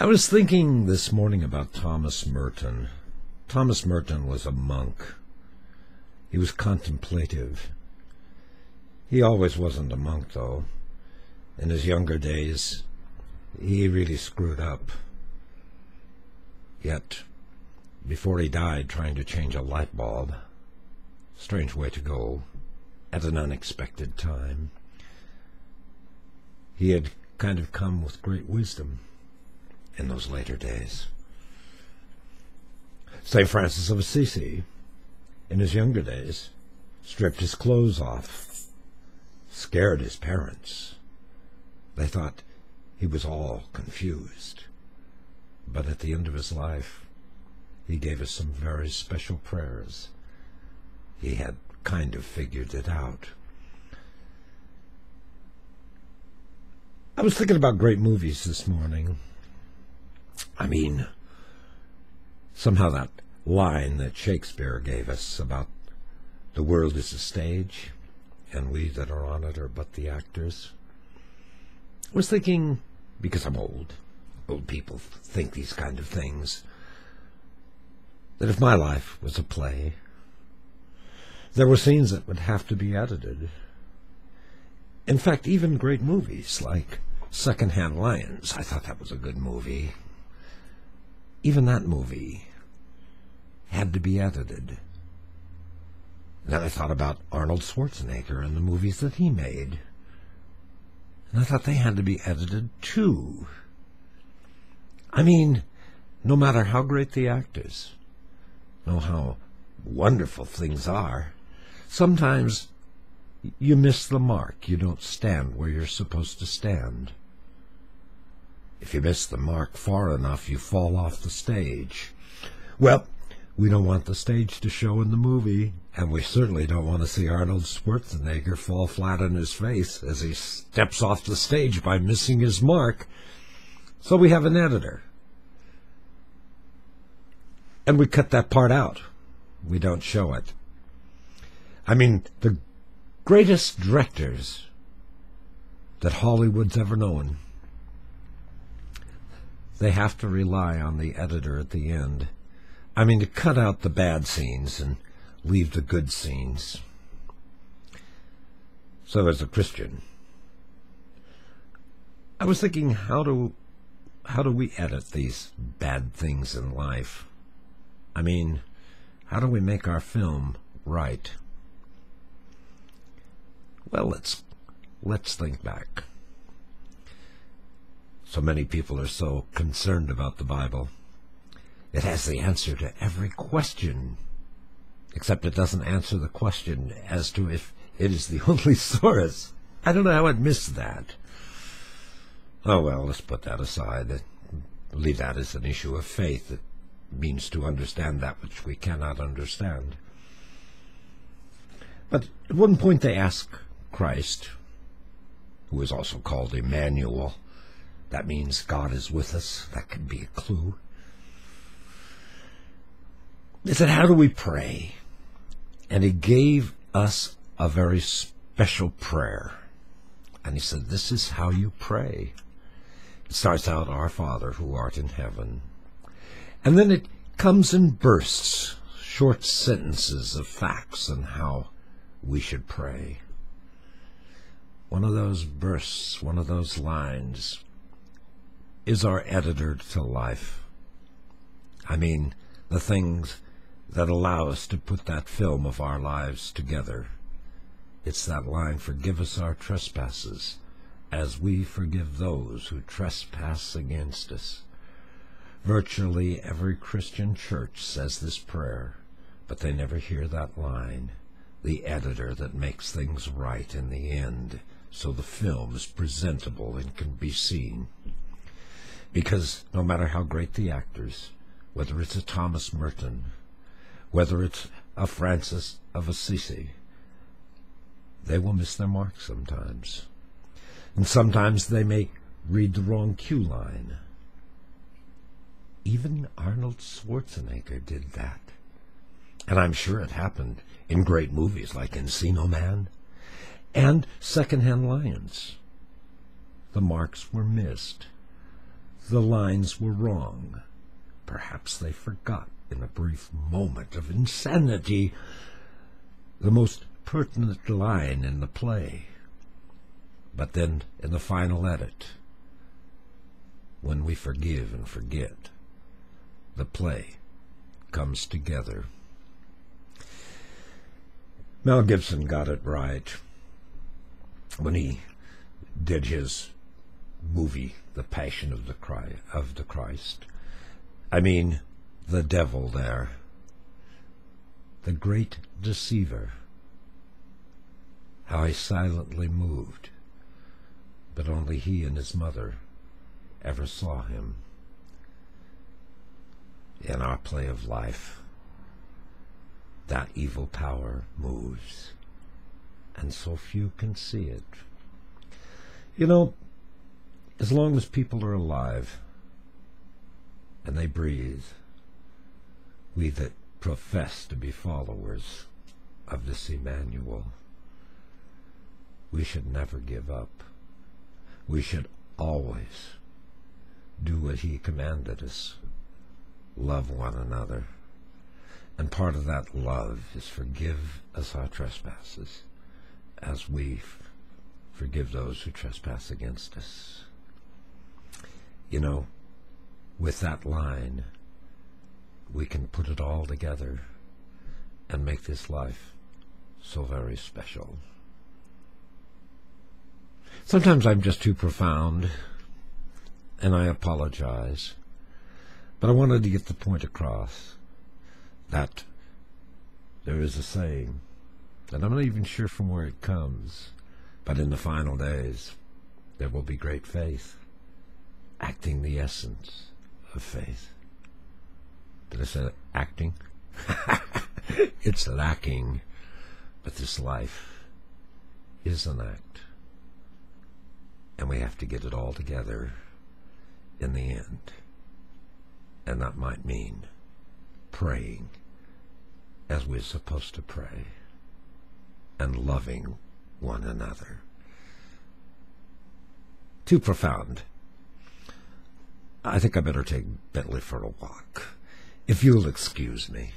I was thinking this morning about Thomas Merton. Thomas Merton was a monk. He was contemplative. He always wasn't a monk, though. In his younger days, he really screwed up. Yet, before he died trying to change a light bulb, strange way to go, at an unexpected time, he had kind of come with great wisdom in those later days. St. Francis of Assisi, in his younger days, stripped his clothes off, scared his parents. They thought he was all confused. But at the end of his life, he gave us some very special prayers. He had kind of figured it out. I was thinking about great movies this morning. I mean, somehow that line that Shakespeare gave us about the world is a stage, and we that are on it are but the actors. I was thinking, because I'm old people think these kind of things, that if my life was a play, there were scenes that would have to be edited. In fact, even great movies like Secondhand Lions, I thought that was a good movie. Even that movie had to be edited. Then I thought about Arnold Schwarzenegger and the movies that he made. And I thought they had to be edited too. I mean, no matter how great the actors, know how wonderful things are, sometimes you miss the mark. You don't stand where you're supposed to stand. If you miss the mark far enough, you fall off the stage. Well, we don't want the stage to show in the movie, and we certainly don't want to see Arnold Schwarzenegger fall flat on his face as he steps off the stage by missing his mark. So we have an editor. And we cut that part out. We don't show it. I mean, the greatest directors that Hollywood's ever known, they have to rely on the editor at the end. I mean, to cut out the bad scenes and leave the good scenes. So as a Christian, I was thinking, how do we edit these bad things in life? I mean, how do we make our film right? Well, let's think back. So many people are so concerned about the Bible. It has the answer to every question, except it doesn't answer the question as to if it is the only source. I don't know how I'd miss that. Oh, well, let's put that aside. Leave that as an issue of faith. It means to understand that which we cannot understand. But at one point they ask Christ, who is also called Emmanuel. That means God is with us. That can be a clue. They said, how do we pray? And he gave us a very special prayer. And he said, this is how you pray. It starts out, Our Father who art in heaven. And then it comes in bursts, short sentences of facts on how we should pray. One of those bursts, one of those lines, is our editor to life. I mean, the things that allow us to put that film of our lives together. It's that line, forgive us our trespasses, as we forgive those who trespass against us. Virtually every Christian church says this prayer, but they never hear that line, the editor that makes things right in the end, so the film is presentable and can be seen. Because no matter how great the actors, whether it's a Thomas Merton, whether it's a Francis of Assisi, they will miss their mark sometimes. And sometimes they may read the wrong cue line. Even Arnold Schwarzenegger did that. And I'm sure it happened in great movies like Encino Man and Secondhand Lions. The marks were missed. the lines were wrong. Perhaps they forgot in a brief moment of insanity the most pertinent line in the play. But then in the final edit, when we forgive and forget, the play comes together. Mel Gibson got it right when he did his movie, The Passion of the Christ. I mean, the devil there, the great deceiver, how he silently moved, but only he and his mother ever saw him. In our play of life, that evil power moves, and so few can see it. You know, as long as people are alive and they breathe, we that profess to be followers of this Emmanuel, we should never give up. We should always do what he commanded us: love one another. And part of that love is forgive us our trespasses, as we forgive those who trespass against us. You know, with that line, we can put it all together and make this life so very special. Sometimes I'm just too profound, and I apologize, but I wanted to get the point across that there is a saying, and I'm not even sure from where it comes, but in the final days there will be great faith, acting the essence of faith. Did I say acting? It's lacking, but this life is an act, and we have to get it all together in the end. And that might mean praying as we're supposed to pray and loving one another. Too profound. I think I better take Bentley for a walk, if you'll excuse me.